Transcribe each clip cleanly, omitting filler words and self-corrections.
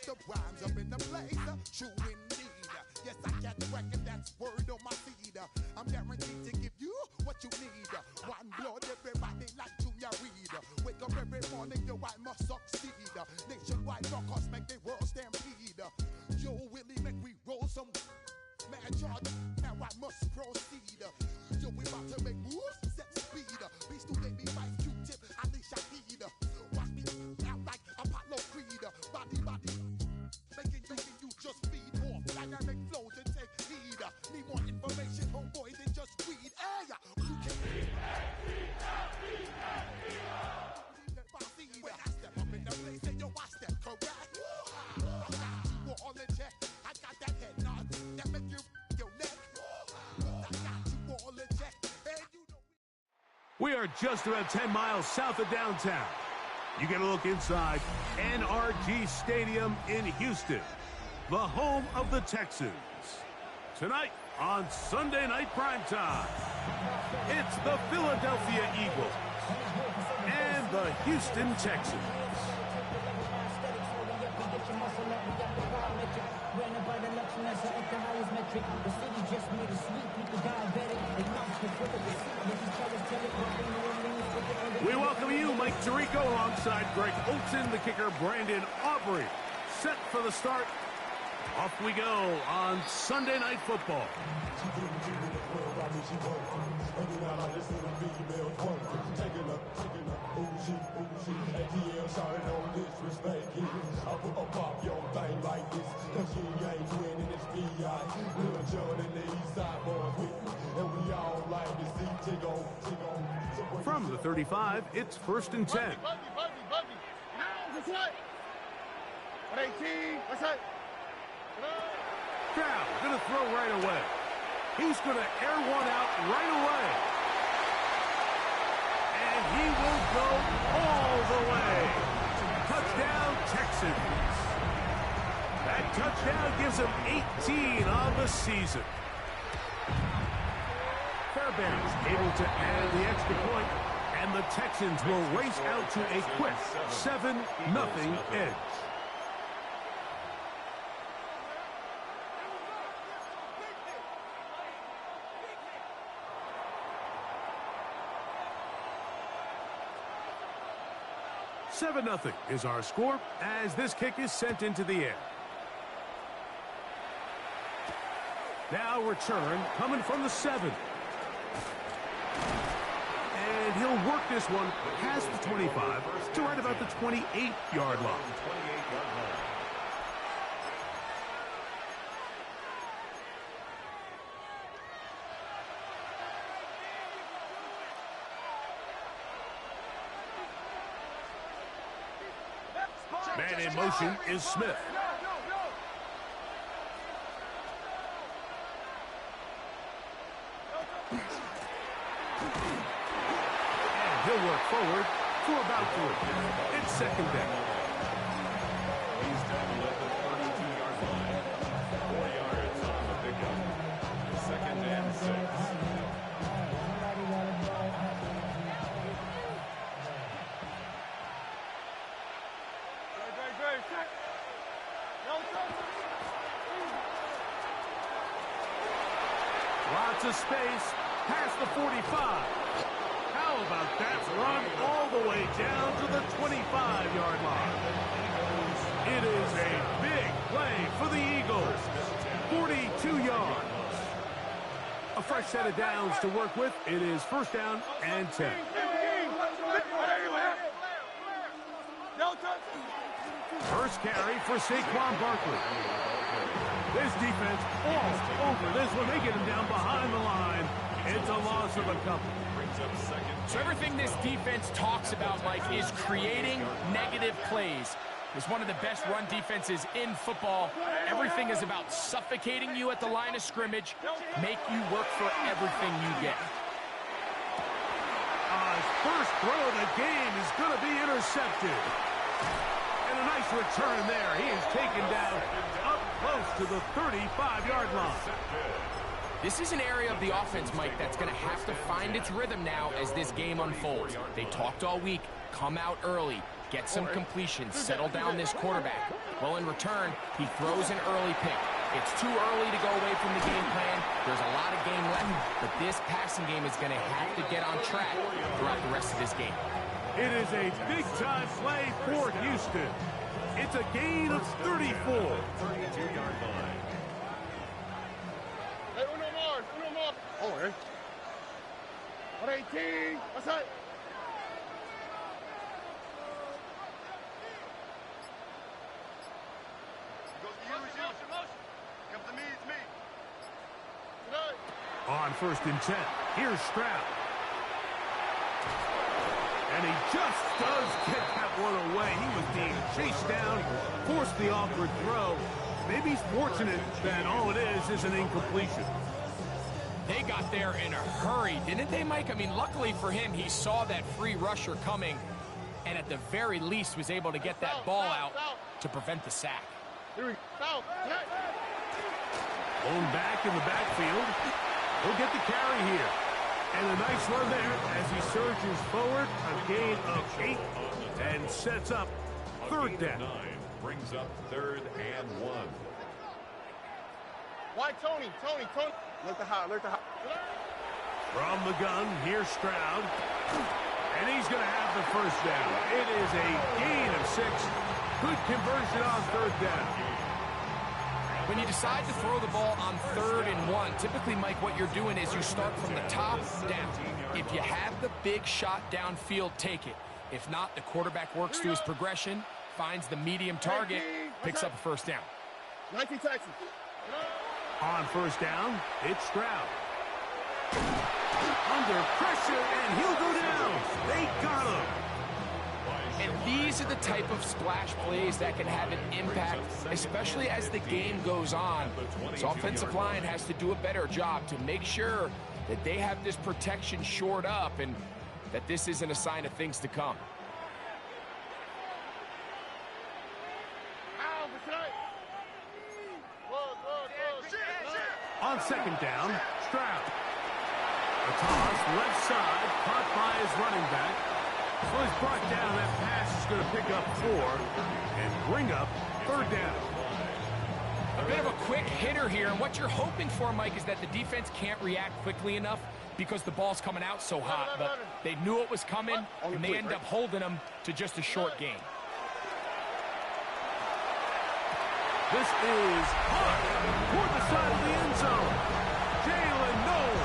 the rhymes up in the place, true indeed. Yes, I got the record, that's word on my feed. I'm guaranteed to give you what you need. One blood, everybody like Junior Reed. Wake up every morning, yo, I must succeed. Nationwide rockers make the world stampede. Yo, Willie, make we roll some man charge. Now I must proceed. Yo, we about to make moves, set speed. Beast to make me fight Q-tip, Ali Shahid. Watch me out like Apollo Creed. Body, making you just feed off dynamic flows and take heed. Need more information, homeboy, than just weed. Hey, you can't when I step up in the place, and yo, I step correct. I got you all in check. I got that head nod that make you your neck. I got you all in check. And you know we are just about 10 miles south of downtown. You get a look inside NRG Stadium in Houston, the home of the Texans. Tonight on Sunday Night Primetime, it's the Philadelphia Eagles and the Houston Texans. We welcome you, Mike Tirico, alongside Greg Olson, the kicker, Brandon Aubrey. Set for the start. Off we go on Sunday Night Football. From the 35, it's 1st and 10. 118, what's that? Down, gonna throw right away. He's gonna air one out right away. And he will go all the way. Touchdown, Texans. That touchdown gives him 18 on the season. Fairbairn's able to add the extra point, and the Texans will race out to a quick 7-0 edge. $7-0 is our score as this kick is sent into the air. Now return coming from the 7. And he'll work this one past the 25 to right about the 28-yard line. Man in motion is Smith. And he'll work forward for about 3. It's 2nd down. He's down at the 32-yard line. 4 yards on the pickup. 2nd and 6. Lots of space past the 45. How about that run all the way down to the 25-yard line? It is a big play for the Eagles. 42 yards. A fresh set of downs to work with. It is 1st down and 10. First carry for Saquon Barkley. This defense all over this when they get him down behind the line. It's a loss of a couple. So everything this defense talks about, Mike, is creating negative plays. It's one of the best run defenses in football. Everything is about suffocating you at the line of scrimmage, make you work for everything you get. His first throw of the game is going to be intercepted. And a nice return there. He is taken down up close to the 35-yard line. This is an area of the offense, Mike, that's going to have to find its rhythm now as this game unfolds. They talked all week, come out early, get some completions, settle down this quarterback. Well, in return, he throws an early pick. It's too early to go away from the game plan. There's a lot of game left, but this passing game is going to have to get on track throughout the rest of this game. It is a big-time play for Houston. It's a gain of 34. 32-yard line. Hey, uno more. Oh, eh. 118. What's that? On 1st and 10, here's Stroud. And he just does get that one away. He was being chased down, forced the awkward throw. Maybe he's fortunate that all it is an incompletion. They got there in a hurry, didn't they, Mike? I mean, luckily for him, he saw that free rusher coming, and at the very least was able to get that ball out to prevent the sack. Blown back in the backfield. He'll get the carry here. And a nice run there as he surges forward. A gain of 8 and sets up 3rd down. 9 brings up 3rd and 1. Why Tony? Look the high. From the gun, here's Stroud. And he's going to have the 1st down. It is a gain of 6. Good conversion on 3rd down. When you decide to throw the ball on 3rd and 1, typically, Mike, what you're doing is you start from the top down. If you have the big shot downfield, take it. If not, the quarterback works through his progression, finds the medium target, picks up a 1st down. 19 Texas. On 1st down, it's Stroud. Under pressure, and he'll go down. They got him. And these are the type of splash plays that can have an impact, especially as the game goes on. So offensive line has to do a better job to make sure that they have this protection shored up and that this isn't a sign of things to come. On 2nd down, Stroud. A toss, left side, caught by his running back. So he's brought down. That pass is going to pick up 4 and bring up 3rd down. A bit of a quick hitter here, and what you're hoping for, Mike, is that the defense can't react quickly enough because the ball's coming out so hot, but they knew it was coming, and they end up holding them to just a short gain. This is hot toward the side of the end zone. Jalen Noel.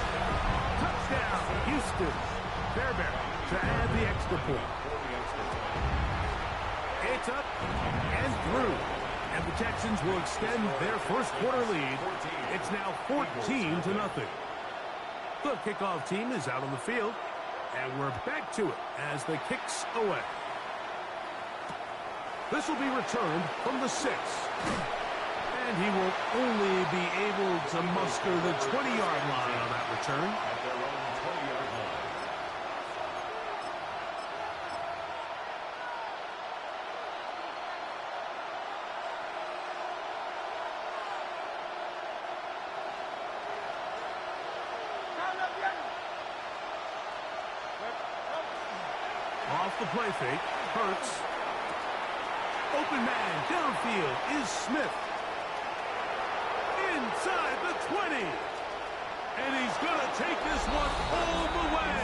Touchdown, Houston. Fairbairn to add the extra point. It's up and through. And the Texans will extend their 1st quarter lead. It's now 14-0. The kickoff team is out on the field. And we're back to it as the kick's away. This will be returned from the 6. And he will only be able to muster the 20-yard line on that return. At their own 20-yard line. Off the play fake, Hurts. Open man downfield is Smith. Inside the 20. And he's going to take this one all the way.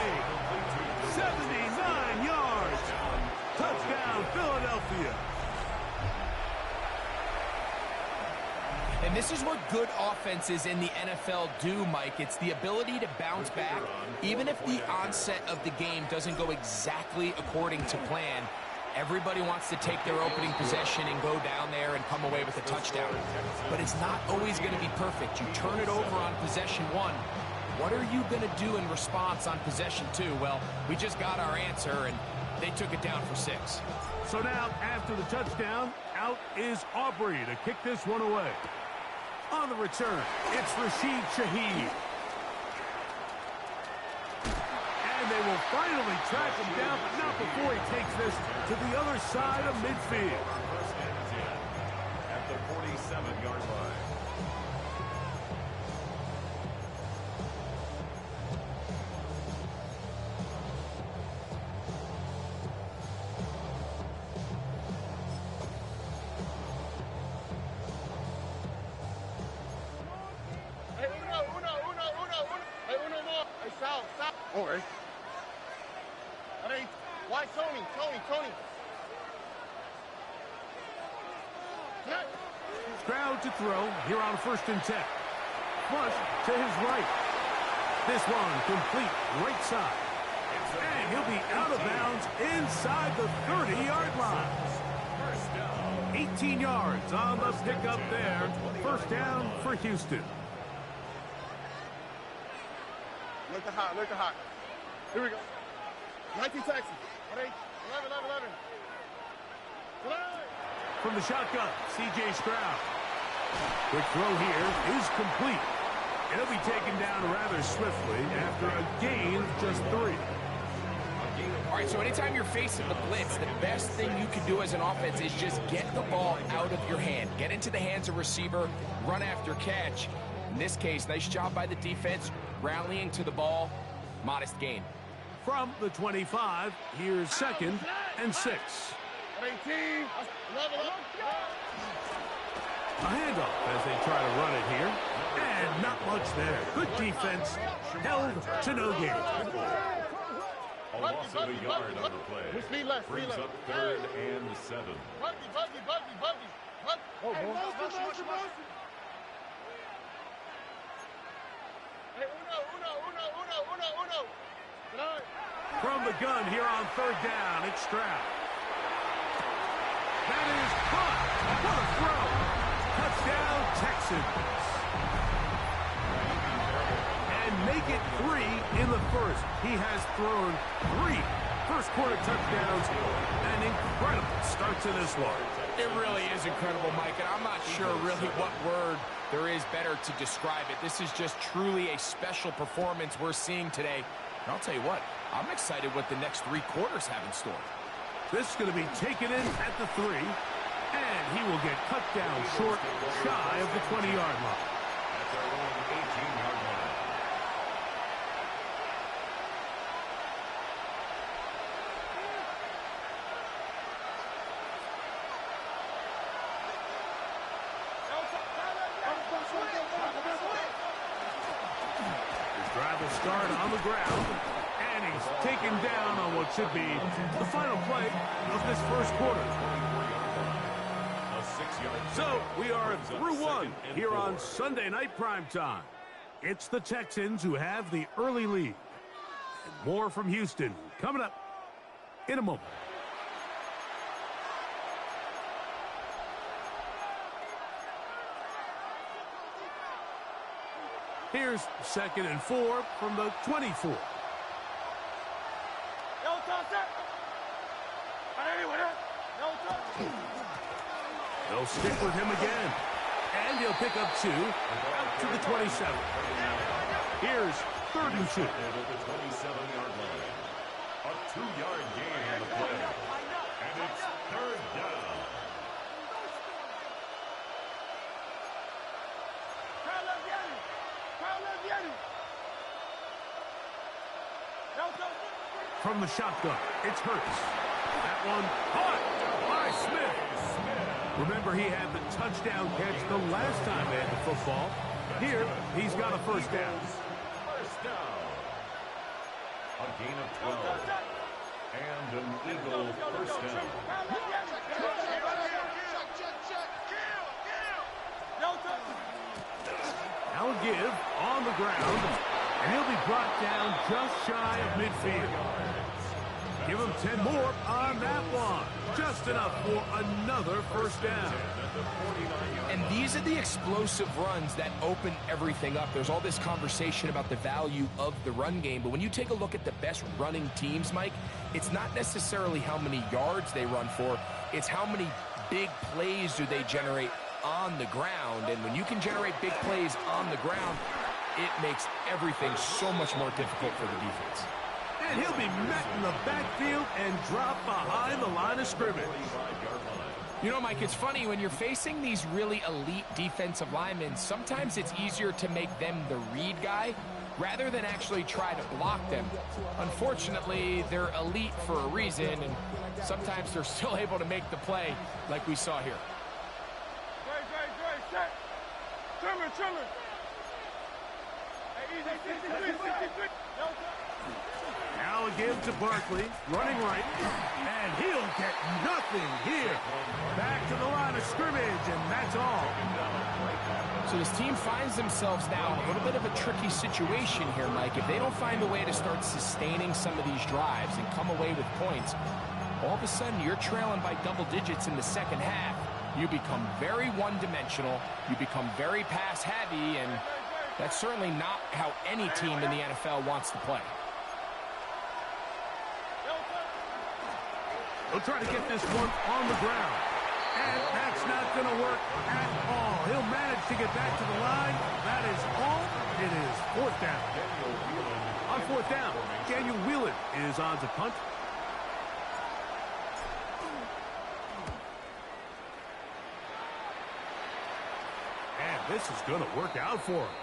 79 yards. Touchdown, Philadelphia. And this is what good offenses in the NFL do, Mike. It's the ability to bounce back, even if the onset of the game doesn't go exactly according to plan. Everybody wants to take their opening possession and go down there and come away with a touchdown. But it's not always going to be perfect. You turn it over on possession 1. What are you going to do in response on possession 2? Well, we just got our answer, and they took it down for 6. So now, after the touchdown, out is Aubrey to kick this one away. On the return, it's Rashid Shaheed. And they will finally track him down, but not before he takes this to the other side of midfield. 1st and 10 at the 47-yard line. Tony. Yeah. Crowd to throw here on 1st and 10. Flush to his right. This one complete right side. And he'll be out of bounds inside the 30-yard line. 18 yards on the pickup there. 1st down for Houston. Look the hot, look the hot. Here we go. 19 Texans. 11. From the shotgun, C.J. Stroud. Quick throw here is complete. And he'll be taken down rather swiftly after a gain of just 3. All right, so anytime you're facing the blitz, the best thing you can do as an offense is just get the ball out of your hand. Get into the hands of receiver, run after catch. In this case, nice job by the defense, rallying to the ball. Modest gain. From the 25, here's 2nd and 6. 18. 11. A handoff as they try to run it here. And not much there. Good defense. Held to no gain. A loss of a yard on the play. Brings up 3rd and 7. Buggy. Oh, hey, motion. Hey, uno. From the gun here on 3rd down, it's Stroud. That is caught. What a throw. Touchdown, Texans. And make it 3 in the 1st. He has thrown 3 first-quarter touchdowns. An incredible start to this one. It really is incredible, Mike, and I'm not sure really what word there is better to describe it. This is just truly a special performance we're seeing today. And I'll tell you what, I'm excited what the next 3 quarters have in store. This is going to be taken in at the 3, and he will get cut down short, shy of the 20-yard line. At their own 18-yard line. His drive will start on the ground. He's taken down on what should be the final play of this 1st quarter. So we are through 1 here on Sunday Night Primetime. It's the Texans who have the early lead. And more from Houston coming up in a moment. Here's 2nd and 4 from the 24. They'll stick with him again. And he'll pick up 2 out to the 27. Here's 3rd and 2. At the 27-yard line. A 2-yard gain on the play. And it's 3rd down. From the shotgun, it's Hurts. That one caught by Smith. Remember, he had the touchdown catch the last time they had the football. Here, he's got a 1st down. First down. A gain of 12. And an Eagle 1st down. Now a give on the ground, and he'll be brought down just shy of midfield. Give him 10 more on that one. Just enough for another 1st down. And these are the explosive runs that open everything up. There's all this conversation about the value of the run game, but when you take a look at the best running teams, Mike, it's not necessarily how many yards they run for, it's how many big plays do they generate on the ground. And when you can generate big plays on the ground, it makes everything so much more difficult for the defense. And he'll be met in the backfield and dropped behind the line of scrimmage. You know, Mike, it's funny, when you're facing these really elite defensive linemen, sometimes it's easier to make them the read guy rather than actually try to block them. Unfortunately, they're elite for a reason, and sometimes they're still able to make the play like we saw here. Now Now a give to Barkley, running right, and he'll get nothing here. Back to the line of scrimmage, and that's all. So this team finds themselves now in a little bit of a tricky situation here, Mike. If they don't find a way to start sustaining some of these drives and come away with points, all of a sudden you're trailing by double digits in the second half. You become very one-dimensional, you become very pass-heavy, and that's certainly not how any team in the NFL wants to play. He'll try to get this one on the ground. And that's not going to work at all. He'll manage to get back to the line. That is all. It is fourth down. On fourth down, Daniel Whelan is on to punt. And this is going to work out for him.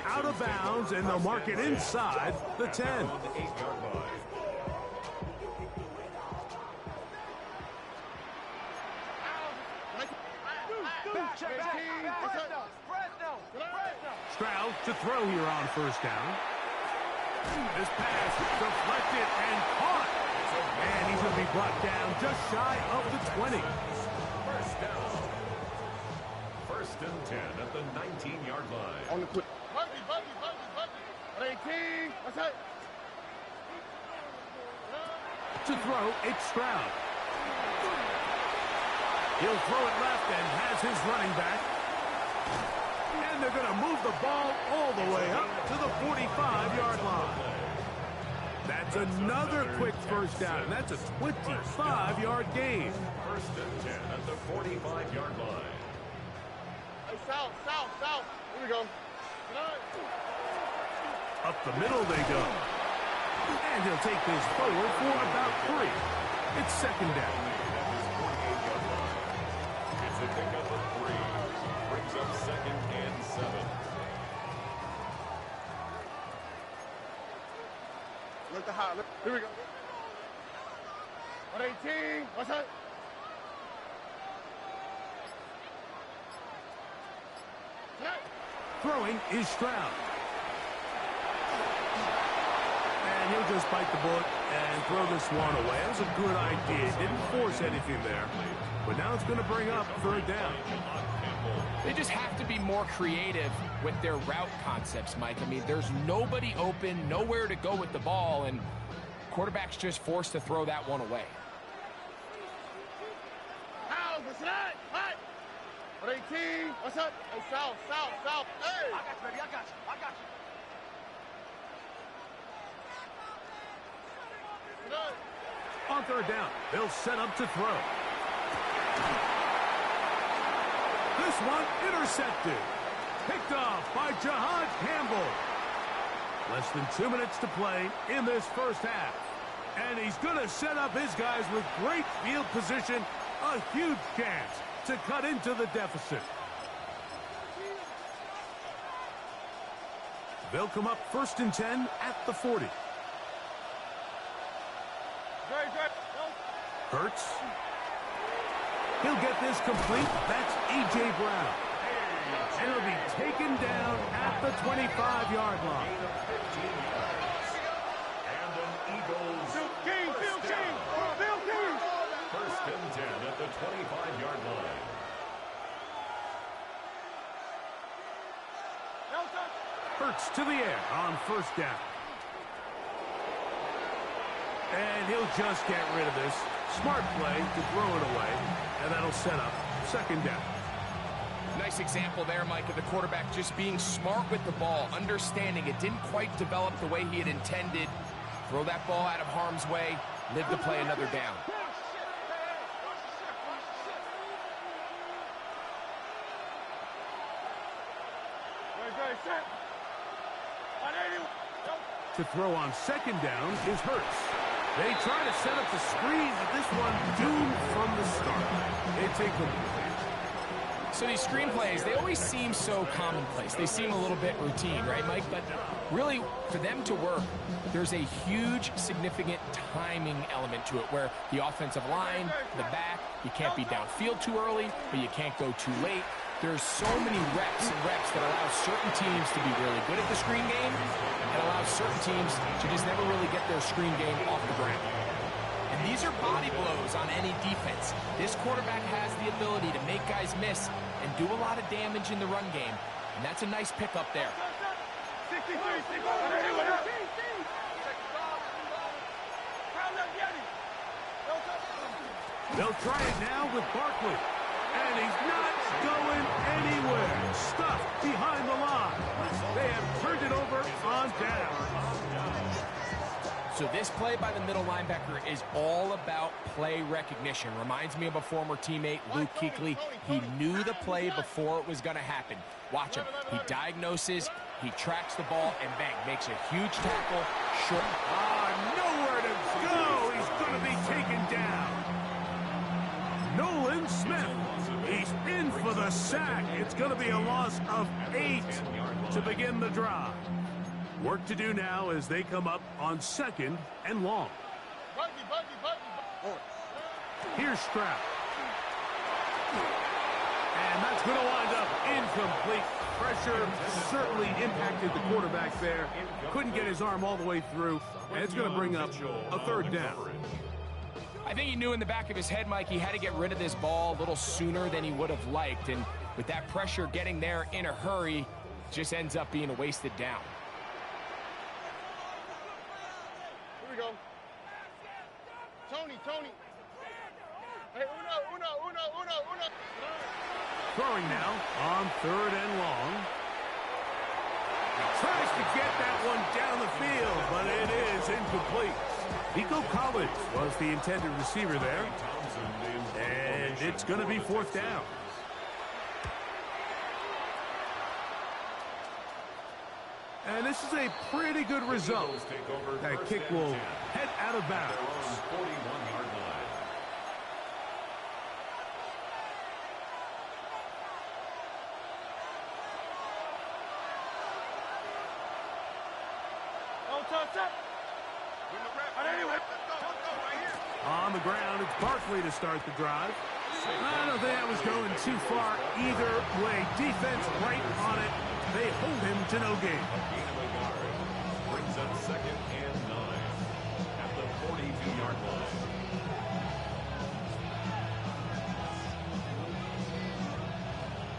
Out of bounds, and they'll mark it inside the 10. On the 8-yard line. Stroud to throw here on first down. This pass deflected and caught. And he's going to be brought down just shy of the 20. First down. First and 10 at the 19-yard line. On the quick. Buggy. 18. What's that? To throw, it's Stroud. He'll throw it left and has his running back. And they're going to move the ball all the way up to the 45-yard line. That's another quick first down, and that's a 25-yard gain. First and 10 at the 45-yard line. Hey, south. Here we go. Up the middle they go. And he'll take this forward for about 3. It's second down. It's a pickup of 3. Brings up second and 7. Look the high. Here we go. 18. What's that? Throwing is Stroud. And he'll just bite the bullet and throw this one away. That was a good idea. Didn't force anything there. But now it's going to bring up third down. They just have to be more creative with their route concepts, Mike. I mean, there's nobody open, nowhere to go with the ball, and quarterback's just forced to throw that one away. How? What's that? Hot. 18. What's up? Hey, south. Hey. I got you, baby. I got you. On third down, they'll set up to throw. This one intercepted. Picked off by Jahad Campbell. Less than 2 minutes to play in this first half. And he's going to set up his guys with great field position. A huge chance to cut into the deficit. They'll come up first and 10 at the 40. Hurts. He'll get this complete. That's A.J. Brown. And he'll be taken down at the 25-yard line. And an Eagles Bill King. first and 10 at the 25-yard line. Hurts to the air on first down. And he'll just get rid of this. Smart play to throw it away. And that'll set up second down. Nice example there, Mike, of the quarterback just being smart with the ball, understanding it didn't quite develop the way he had intended. Throw that ball out of harm's way, live to play another down. To throw on second down is Hurts. They try to set up the screen, but this one doomed from the start. It's incomplete. So these screen plays, they always seem so commonplace. They seem a little bit routine, right, Mike? But really, for them to work, there's a huge, significant timing element to it where the offensive line, the back, you can't be downfield too early, but you can't go too late. There's so many reps and reps that allow certain teams to be really good at the screen game and allow certain teams to just never really get their screen game off the ground. And these are body blows on any defense. This quarterback has the ability to make guys miss and do a lot of damage in the run game. And that's a nice pickup there. They'll try it now with Barkley. And he's not going anywhere. Stuffed behind the line. They have turned it over on down. So this play by the middle linebacker is all about play recognition. Reminds me of a former teammate, Luke Kuechly. He knew the play before it was going to happen. Watch him. He diagnoses, he tracks the ball, and bang, makes a huge tackle. Short. Nowhere to go. He's going to be taken down. Nolan Smith. He's in for the sack. It's going to be a loss of 8 to begin the drive. Work to do now as they come up on 2nd and long. Here's Stroud. And that's going to wind up incomplete. Pressure certainly impacted the quarterback there. Couldn't get his arm all the way through. And it's going to bring up a 3rd down. I think he knew in the back of his head, Mike, he had to get rid of this ball a little sooner than he would have liked. And with that pressure getting there in a hurry, just ends up being a wasted down. Here we go. Tony. Hey, uno. Throwing now on 3rd and long. He tries to get that one down the field, but it is incomplete. Nico Collins was the intended receiver there. And it's going to be 4th down. And this is a pretty good result. That kick will head out of bounds. On the ground, it's Barkley to start the drive. I don't think that was going too far either way. Defense right on it. They hold him to no gain. Brings up 2nd and 9 at the 42-yard line.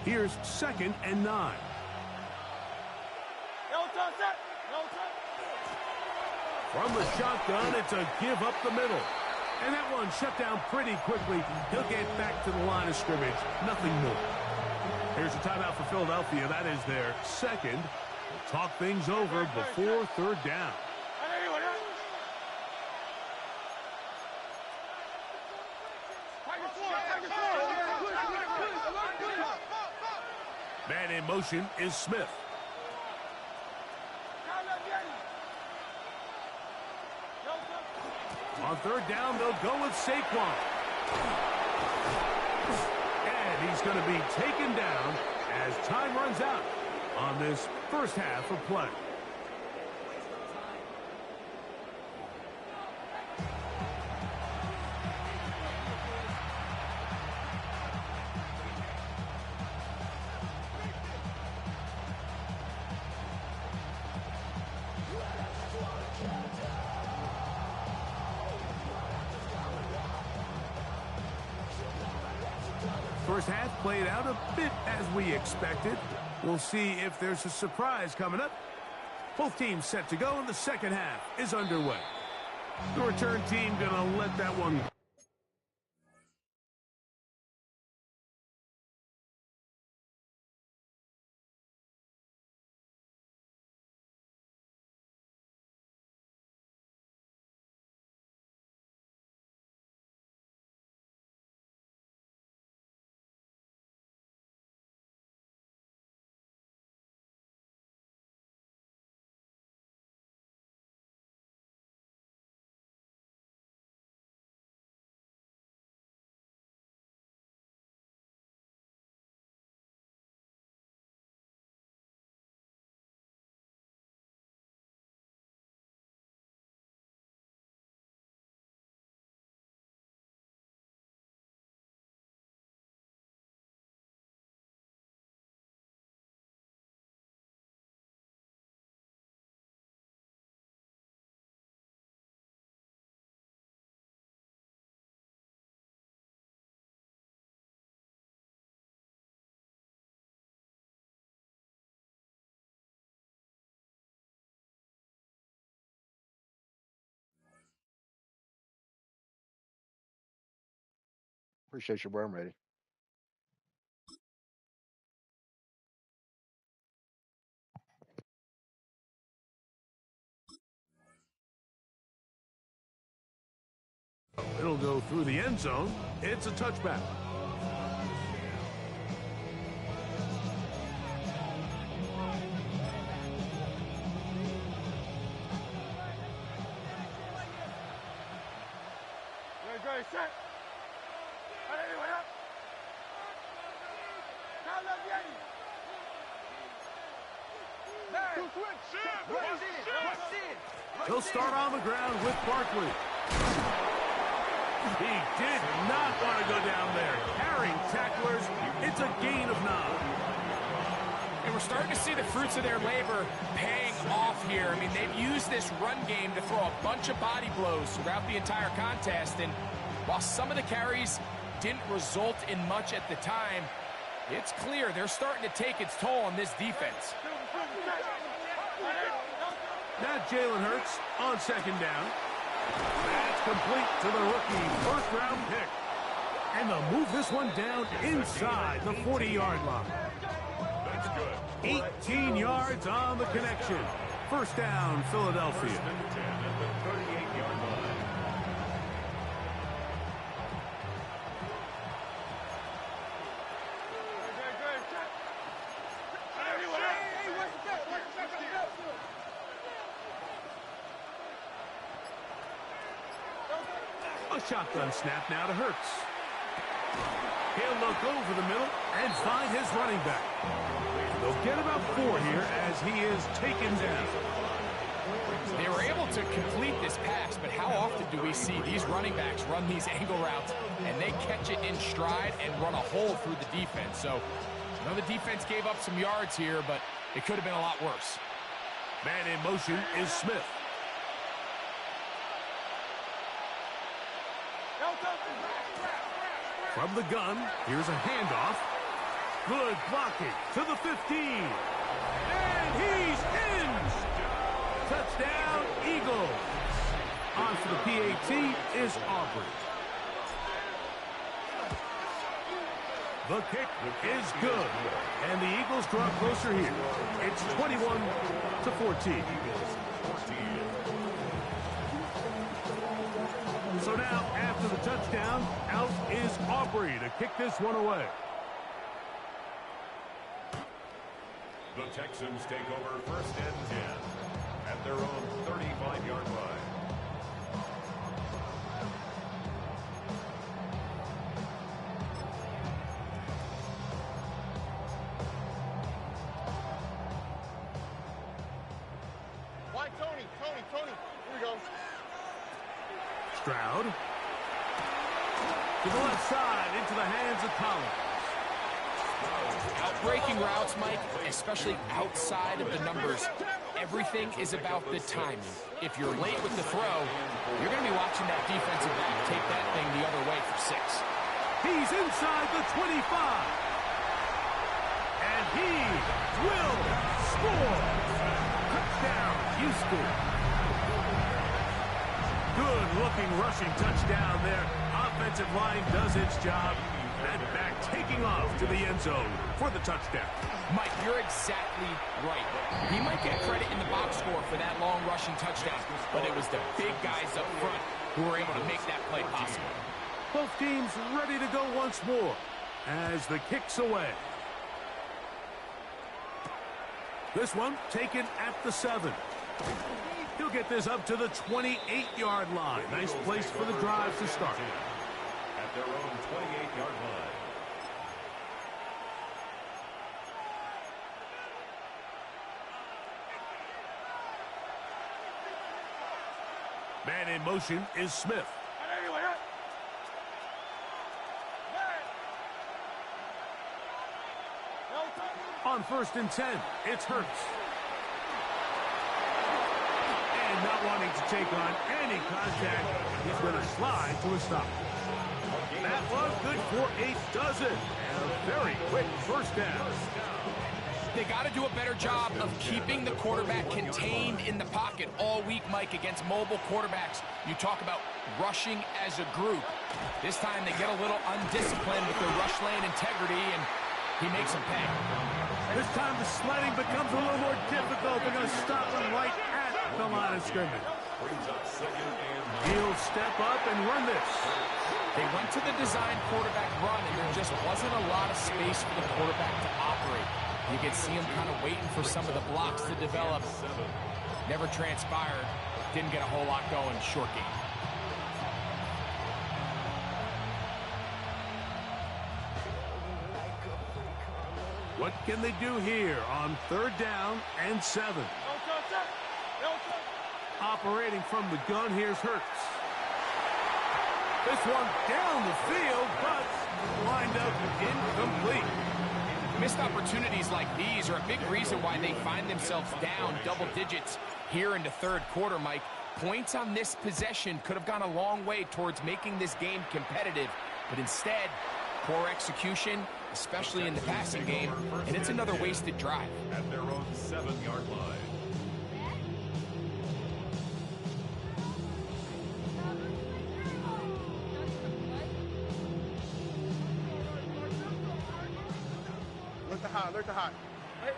Here's 2nd and 9. From the shotgun, it's a give up the middle. And that one shut down pretty quickly. He'll get back to the line of scrimmage. Nothing more. Here's a timeout for Philadelphia. That is their 2nd. We'll talk things over before 3rd down. Man in motion is Smith. On 3rd down, they'll go with Saquon. And he's going to be taken down as time runs out on this first half of play. First half played out a bit as we expected. We'll see if there's a surprise coming up. Both teams set to go, and the second half is underway. The return team going to let that one Appreciate you, bro. I'm ready. It'll go through the end zone. It's a touchback. Good, set. Allez, up. He'll start on the ground with Barkley. He did not want to go down there. Carrying tacklers, it's a gain of 9. And we're starting to see the fruits of their labor paying off here. I mean, they've used this run game to throw a bunch of body blows throughout the entire contest. And while some of the carries didn't result in much at the time, it's clear they're starting to take its toll on this defense. Now Jalen Hurts on second down. That's complete to the rookie first-round pick. And they'll move this one down inside the 40-yard line. That's good. 18 yards on the connection. First down, Philadelphia. First and 10 at the 38-yard line. A shotgun snap now to Hurts. He'll look over the middle and find his running back. They'll get about 4 here as he is taken down. They were able to complete this pass, but how often do we see these running backs run these angle routes and they catch it in stride and run a hole through the defense? So, I know the defense gave up some yards here, but it could have been a lot worse. Man in motion is Smith. From the gun, here's a handoff. Good blocking to the 15. And he's in! Touchdown, Eagles. On for the PAT is Aubrey. The kick is good. And the Eagles draw closer here. It's 21-14. So now, after the touchdown, out is Aubrey to kick this one away. The Texans take over first and 10 at their own 35-yard line. Why, Tony? Here we go. Stroud. To the left side, into the hands of Collins. Outbreaking routes, Mike, especially outside of the numbers, everything is about the timing. If you're late with the throw, you're going to be watching that defensive back take that thing the other way for 6. He's inside the 25. And he will score. Touchdown, Houston. Good-looking rushing touchdown there. Offensive line does its job. And back taking off to the end zone for the touchdown. Mike, you're exactly right. He might get credit in the box score for that long rushing touchdown, but it was the big guys up front who were able to make that play possible. Both teams ready to go once more as the kick's away. This one taken at the 7. He'll get this up to the 28-yard line. Nice place for the drive to start. At their own 28-yard line. Man in motion is Smith. On first and 10, it's Hurts. And not wanting to take on any contact, he's going to slide to a stop. That was good for 8 dozen. And a very quick first down. They got to do a better job of keeping the quarterback contained in the pocket all week, Mike, against mobile quarterbacks. You talk about rushing as a group. This time they get a little undisciplined with their rush lane integrity, and he makes them pay. This time the sledding becomes a little more difficult. They're going to stop him right at the line of scrimmage. He'll step up and run this. They went to the design quarterback run, and there just wasn't a lot of space for the quarterback to operate. You could see him kind of waiting for some of the blocks to develop. Never transpired. Didn't get a whole lot going. Short game. What can they do here on 3rd down and 7? Operating from the gun, here's Hurts. This one down the field, but lined up incomplete. Missed opportunities like these are a big reason why they find themselves down double digits here in the 3rd quarter, Mike. Points on this possession could have gone a long way towards making this game competitive, but instead, poor execution, especially in the passing game, and it's another wasted drive. At their own 7-yard line. Look the hot. Hey,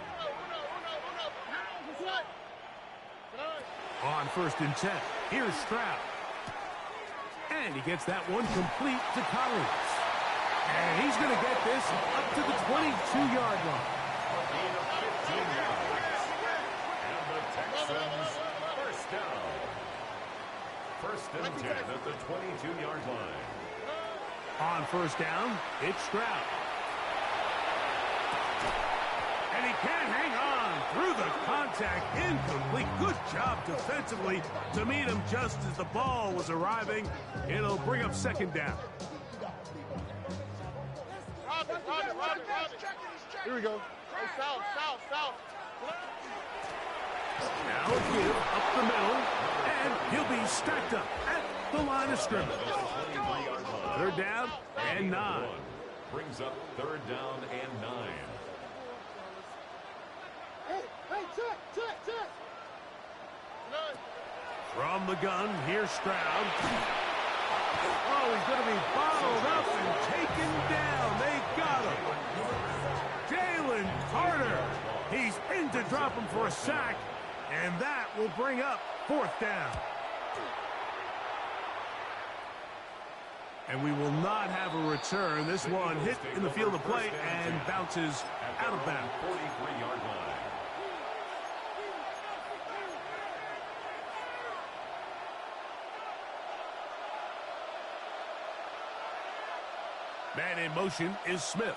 On 1st and 10, here's Stroud. And he gets that one complete to Collins. And he's going to get this up to the 22-yard line. And the Texans, first down. 1st and 10 at the 22-yard line. On 1st down, it's Stroud. And he can't hang on through the contact. Incomplete. Good job defensively to meet him just as the ball was arriving. It'll bring up 2nd down. Here we go. Hey, south. Now a give up the middle, and he'll be stacked up at the line of scrimmage. 3rd down and 9. Brings up 3rd down and 9. Check. From the gun, here's Stroud. Oh, he's going to be bottled up and taken down. They got him. Jalen Carter. He's in to drop him for a sack, and that will bring up 4th down. And we will not have a return. This one hit in the field of play and bounces out of bounds. 43-yard line. Man in motion is Smith.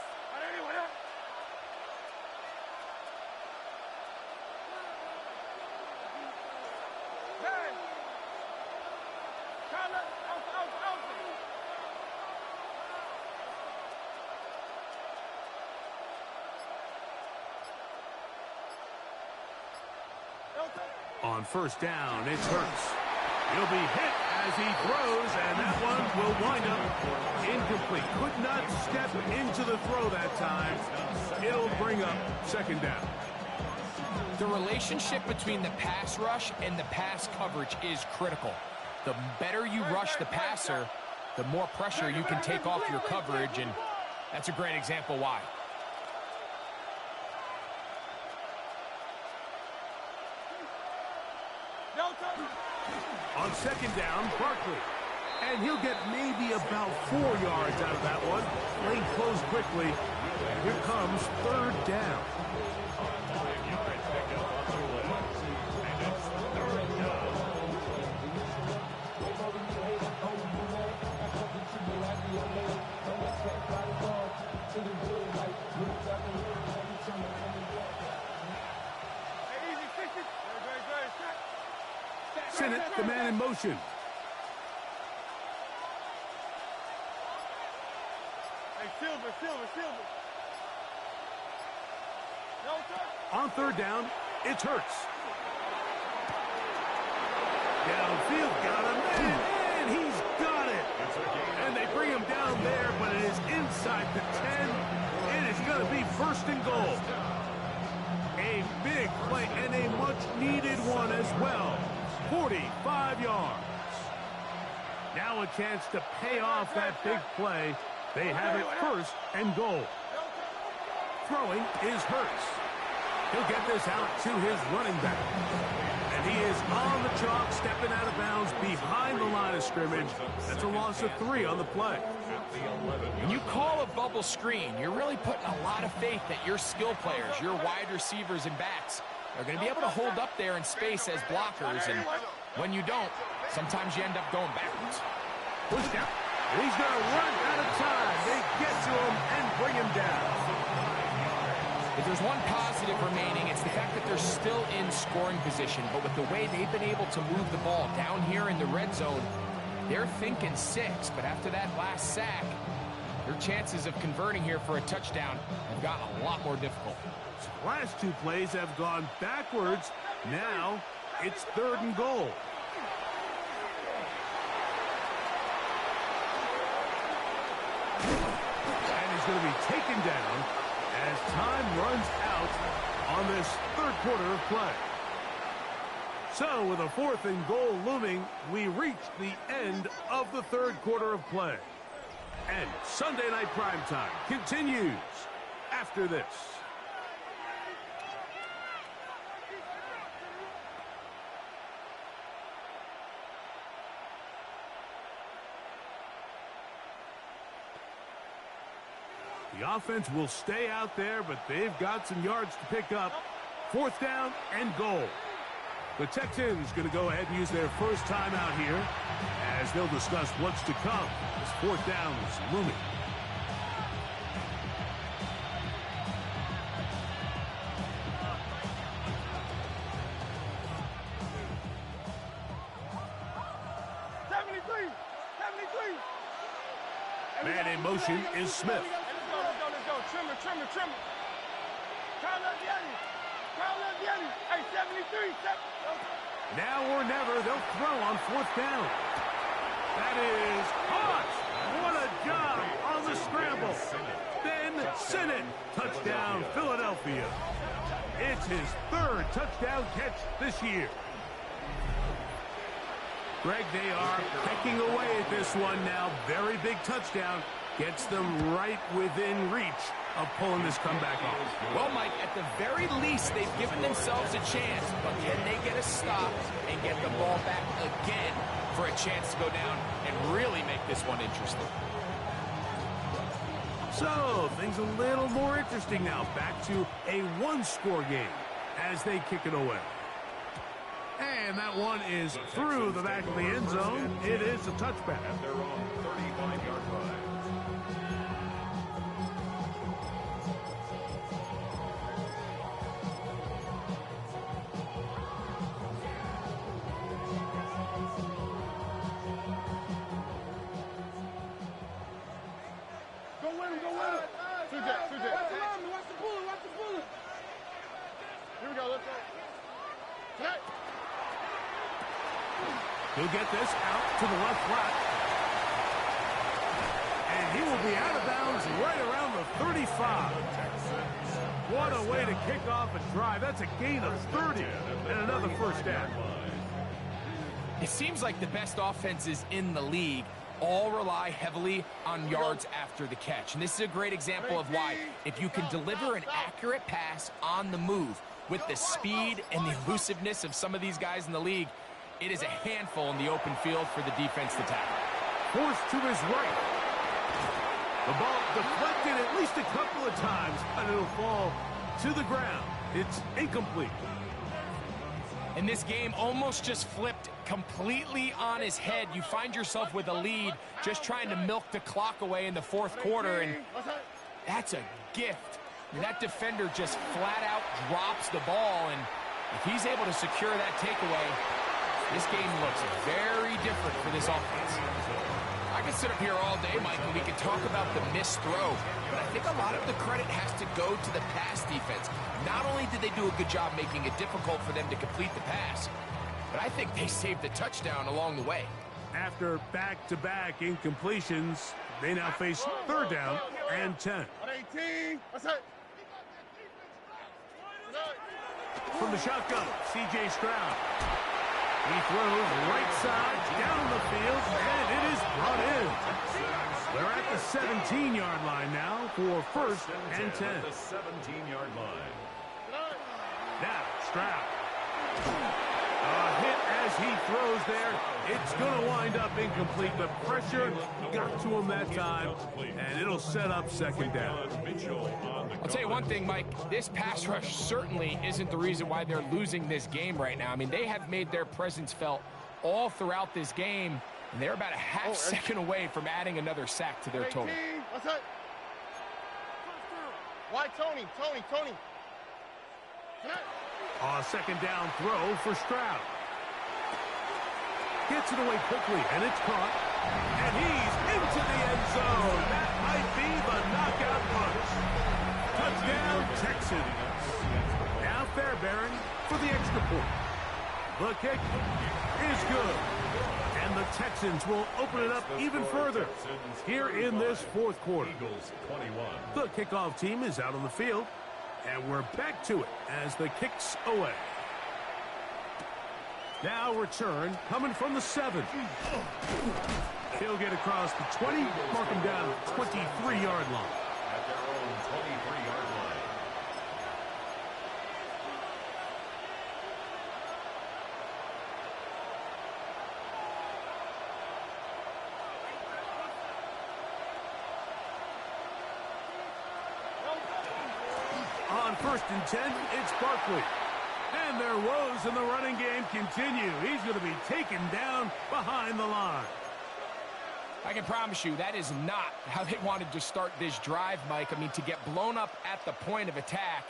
On 1st down, it's Hurts. He'll be hit as he throws, and that one will wind up incomplete. Could not step into the throw that time. It'll bring up 2nd down. The relationship between the pass rush and the pass coverage is critical. The better you rush the passer, the more pressure you can take off your coverage, and that's a great example why. On 2nd down, Barkley. And he'll get maybe about 4 yards out of that one. Lane closed quickly. Here comes 3rd down. Sennett, the man in motion. Hey, Silver. On 3rd down, it's Hurts. Downfield, got him, and he's got it. And they bring him down there, but it is inside the 10. It is going to be 1st and goal. big play and a much-needed one as well. 45 yards. Now a chance to pay off that big play. They have it 1st and goal. Throwing is Hurts. He'll get this out to his running back. And he is on the chalk, stepping out of bounds behind the line of scrimmage. That's a loss of 3 on the play. When you call a bubble screen, you're really putting a lot of faith that your skill players, your wide receivers and backs, are going to be able to hold up there in space as blockers. And when you don't, sometimes you end up going backwards. Push down. He's going to run out of time. They get to him and bring him down. If there's one positive remaining, it's the fact that they're still in scoring position. But with the way they've been able to move the ball down here in the red zone, they're thinking 6. But after that last sack, their chances of converting here for a touchdown have gotten a lot more difficult. Last 2 plays have gone backwards. Now it's 3rd and goal. And he's going to be taken down as time runs out on this 3rd quarter of play. So with a 4th and goal looming, we reach the end of the 3rd quarter of play. And Sunday Night Primetime continues after this. The offense will stay out there, but they've got some yards to pick up. 4th down and goal. The Texans going to go ahead and use their first timeout here as they'll discuss what's to come. This 4th down is looming. Man in motion is Smith. Trim him. Call up the enemy. Hey, 73. Now or never, they'll throw on 4th down. That is hot. What a job on the scramble. Then Sinnott. Touchdown, Philadelphia. It's his 3rd touchdown catch this year. Greg, they are pecking away at this one now. Very big touchdown. Gets them right within reach of pulling this comeback off. Well, Mike, at the very least, they've given themselves a chance, but can they get a stop and get the ball back again for a chance to go down and really make this one interesting? So, things a little more interesting now. Back to a 1-score game as they kick it away. And that one is through the back of the end zone. It is a touchback. At their own 35-yard line. Go with him. Two Watch the bullet. Here we go, let's go. Tonight. He'll get this out to the left flat. And he will be out of bounds right around the 35. What a way to kick off a drive. That's a gain of 30 and another 1st down. It seems like the best offenses in the league all rely heavily on yards after the catch. And this is a great example of why, if you can deliver an accurate pass on the move with the speed and the elusiveness of some of these guys in the league, it is a handful in the open field for the defense to tackle. Forced to his right. The ball deflected at least a couple of times, and it'll fall to the ground. It's incomplete. And this game almost just flipped completely on his head. You find yourself with a lead, just trying to milk the clock away in the 4th quarter, and that's a gift. I mean, that defender just flat out drops the ball, and if he's able to secure that takeaway, this game looks very different for this offense. I could sit up here all day, Mike, and we could talk about the missed throw, but I think a lot of the credit has to go to the pass defense. Not only did they do a good job making it difficult for them to complete the pass, but I think they saved the touchdown along the way. After back-to-back incompletions, they now face 3rd down and 10. 18. What's that? From the shotgun, C.J. Stroud. He throws right side, down the field, and it is brought in. They're at the 17-yard line now for first and 10. The 17-yard line. Now, Stroud. A hit as he throws there. It's going to wind up incomplete. The pressure got to him that time, and it'll set up second down. I'll tell you one thing, Mike. This pass rush certainly isn't the reason why they're losing this game right now. I mean, they have made their presence felt all throughout this game, and they're about a half second away from adding another sack to their total. What's that? Why, Tony? A second down throw for Stroud. Gets it away quickly, and it's caught. And he's into the end zone. That might be the knockout punch. Touchdown, Texans. Now Fairbairn for the extra point. The kick is good. And the Texans will open it up even further here in this fourth quarter. The kickoff team is out on the field. And we're back to it as the kick's away. Now return coming from the 7. He'll get across the 20, mark him down at the 23-yard line. At their own 23-yard line. On first and 10, it's Barkley. And their woes in the running game continue. He's going to be taken down behind the line. I can promise you that is not how they wanted to start this drive, Mike. I mean, to get blown up at the point of attack,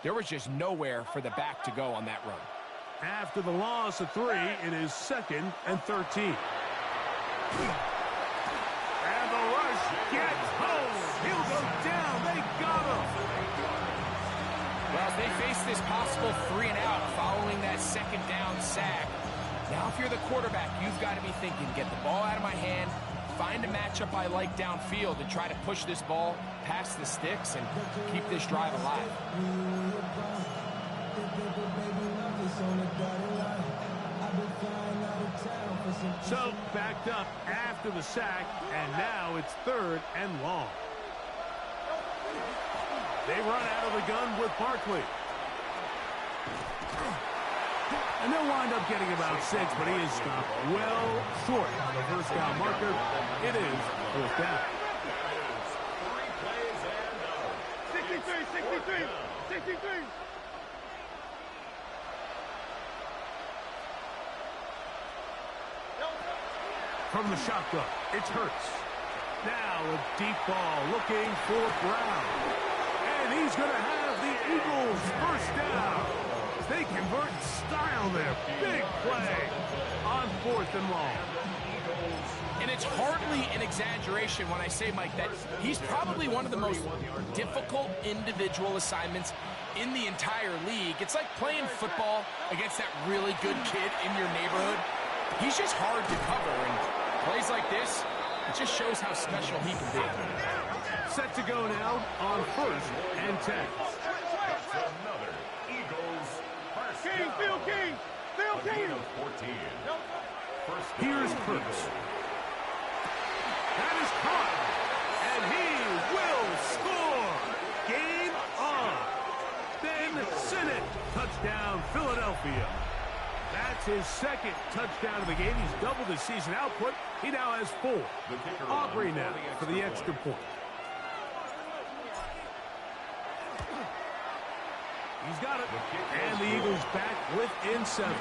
there was just nowhere for the back to go on that run. After the loss of 3, it is 2nd and 13. And the rush gets home. He'll go down. They got him. Well, they face this possible 3 and out following that second down sack. Now, if you're the quarterback, you've got to be thinking, get the ball out of my hand, find a matchup I like downfield, and try to push this ball past the sticks and keep this drive alive. So, backed up after the sack, and now it's 3rd and long. They run out of the gun with Barkley. And they'll wind up getting about 6, but he is stopped well short of the first down marker. It is 4th down. 63. From the shotgun, it's Hurts. Now a deep ball looking for Brown. And he's going to have the Eagles first down. They convert in style there. Big play on 4th and long. And it's hardly an exaggeration when I say, Mike, that he's probably one of the most difficult individual assignments in the entire league. It's like playing football against that really good kid in your neighborhood. He's just hard to cover, and plays like this, it just shows how special he can be. Set to go now on 1st and 10. Another Eagles first down. Phil King. 14. First down. Here's Hurts. That is caught, and he will score. Game on. Ben Sinnott, touchdown Philadelphia. That's his 2nd touchdown of the game. He's doubled his season output. He now has 4. Aubrey now for the extra point. He's got it. And the Eagles back within 7.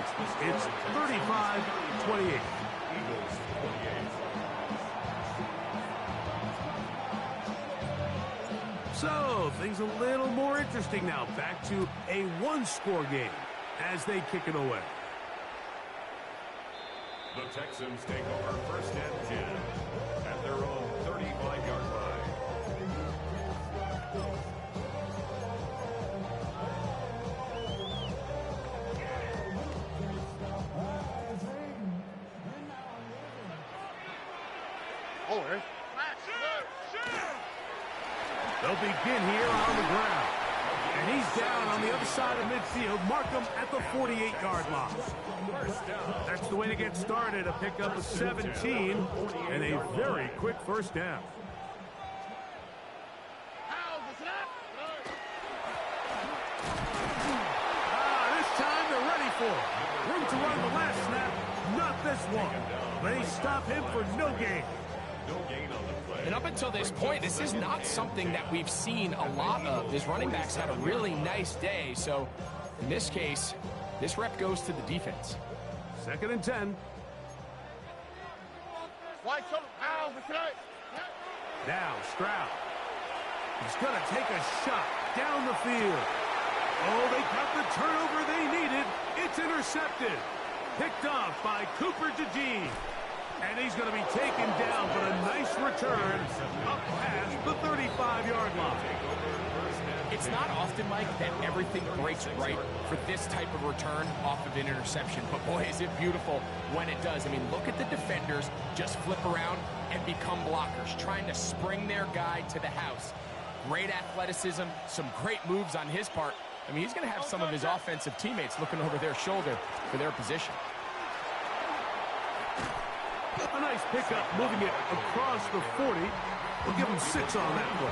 It's 35-28. Eagles 28. So, things a little more interesting now. Back to a one-score game as they kick it away. The Texans take over first and 10 at their own 35-yard line. They'll begin here on the ground. And he's down on the other side of midfield. Mark them at the 48-yard line. That's the way to get started. A pickup of 17 and a very quick first down. This time they're ready for it. Room to run the last snap. Not this one. They stop him for no gain. And up until this point, this is not something that we've seen a lot of. This running back's had a really nice day. So in this case, this rep goes to the defense. 2nd and 10. Now Stroud. He's going to take a shot down the field. Oh, they got the turnover they needed. It's intercepted. Picked off by Cooper DeJean. And he's going to be taken down, but a nice return up past the 35-yard line. It's not often, Mike, that everything breaks right for this type of return off of an interception. But, boy, is it beautiful when it does. I mean, look at the defenders just flip around and become blockers, trying to spring their guy to the house. Great athleticism, some great moves on his part. I mean, he's going to have some of his offensive teammates looking over their shoulder for their position. A nice pickup, moving it across the 40. We'll give him 6 on that play.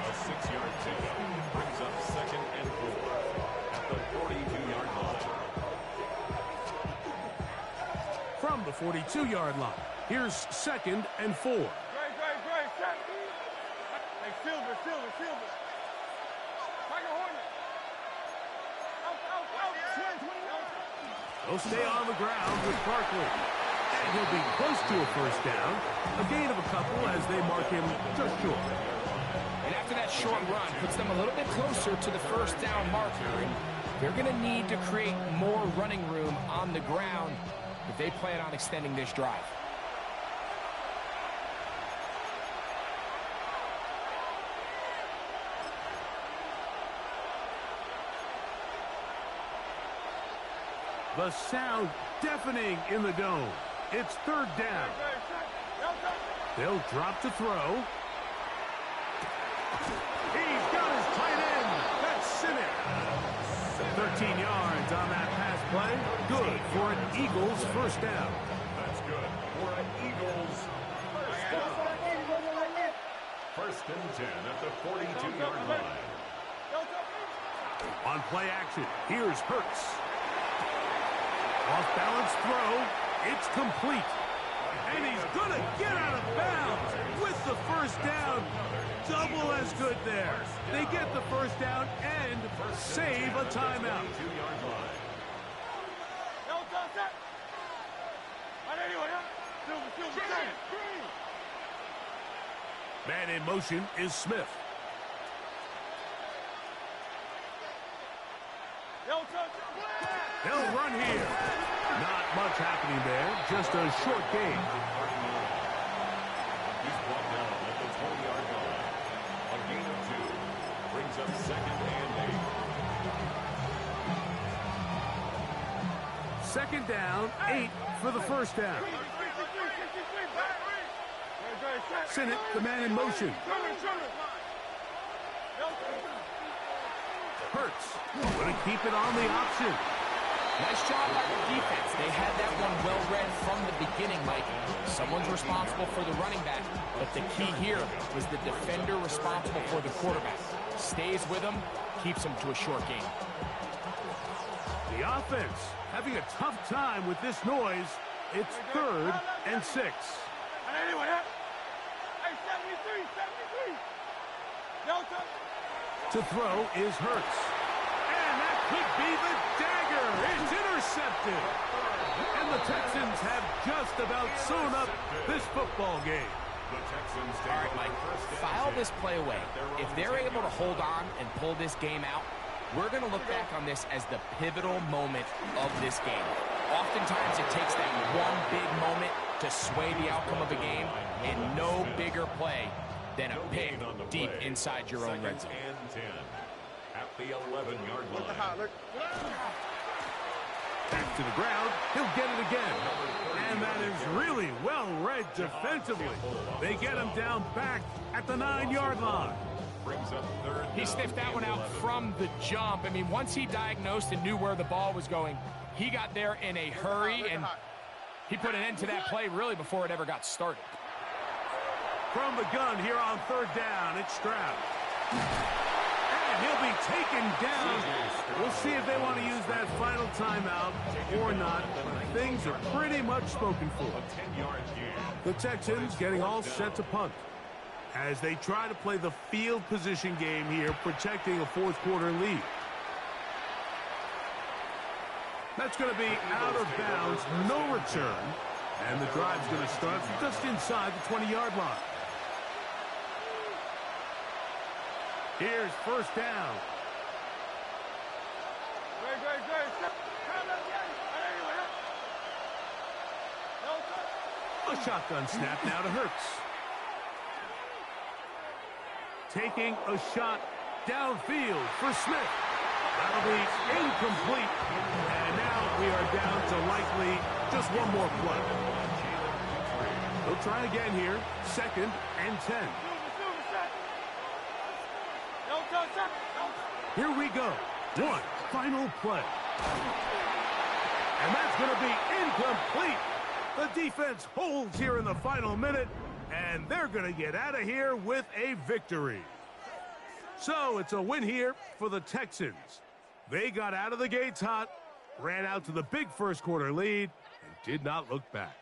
A 6-yard pickup brings up 2nd and 4 at the 42-yard line. From the 42-yard line, here's 2nd and 4. Great. Hey, Silver. Tiger Hornet. Out. He'll stay on the ground with Barkley. And he'll be close to a first down. A gain of a couple as they mark him just short. And after that short run, puts them a little bit closer to the first down marker. And they're going to need to create more running room on the ground if they plan on extending this drive. The sound deafening in the dome. It's 3rd down. They'll drop to throw. He's got his tight end. That's Sinnott. 13 yards on that pass play. Good for an Eagles first down. That's good for an Eagles first down. 1st and 10 at the 42-yard line. On play action, here's Hurts. Off-balance throw. It's complete. And he's going to get out of bounds with the first down. Double as good there. They get the first down and save a timeout. Man in motion is Smith. They'll run here. Not much happening there. Just a short game. He's brought down at the 20-yard line. A gain of 2 brings up 2nd and 8. 2nd down, 8 for the first down. Sinnott, the man in motion. Hurts. Going to keep it on the option. Nice job by the defense. They had that one well read from the beginning, Mike. Someone's responsible for the running back, but the key here was the defender responsible for the quarterback. Stays with him, keeps him to a short game. The offense having a tough time with this noise. It's 3rd and 6. To throw is Hurts. And that could be the dagger. It's intercepted. And the Texans have just about sewn up this football game. All right, Mike, file this play away. If they're able to hold on and pull this game out, we're going to look back on this as the pivotal moment of this game. Oftentimes, it takes that one big moment to sway the outcome of a game, and no bigger play than a pick deep inside your own red zone. At the 11-yard line. Back to the ground. He'll get it again. And that is really well read defensively. They get him down back at the 9-yard line. brings up third. He sniffed that one out from the jump. I mean, once he diagnosed and knew where the ball was going, he got there in a hurry, and he put an end to that play really before it ever got started. From the gun here on third down, it's Stroud. And he'll be taken down. We'll see if they want to use that final timeout or not. Things are pretty much spoken for. 10-yard gain. The Texans getting all set to punt as they try to play the field position game here, protecting a fourth quarter lead. That's going to be out of bounds, no return, and the drive's going to start just inside the 20-yard line. Here's first down. A shotgun snap now to Hurts. Taking a shot downfield for Smith. That'll be incomplete. And now we are down to likely just one more play. They'll try again here. 2nd and 10. Here we go. One final play. And that's going to be incomplete. The defense holds here in the final minute, and they're going to get out of here with a victory. So it's a win here for the Texans. They got out of the gates hot, ran out to the big first quarter lead, and did not look back.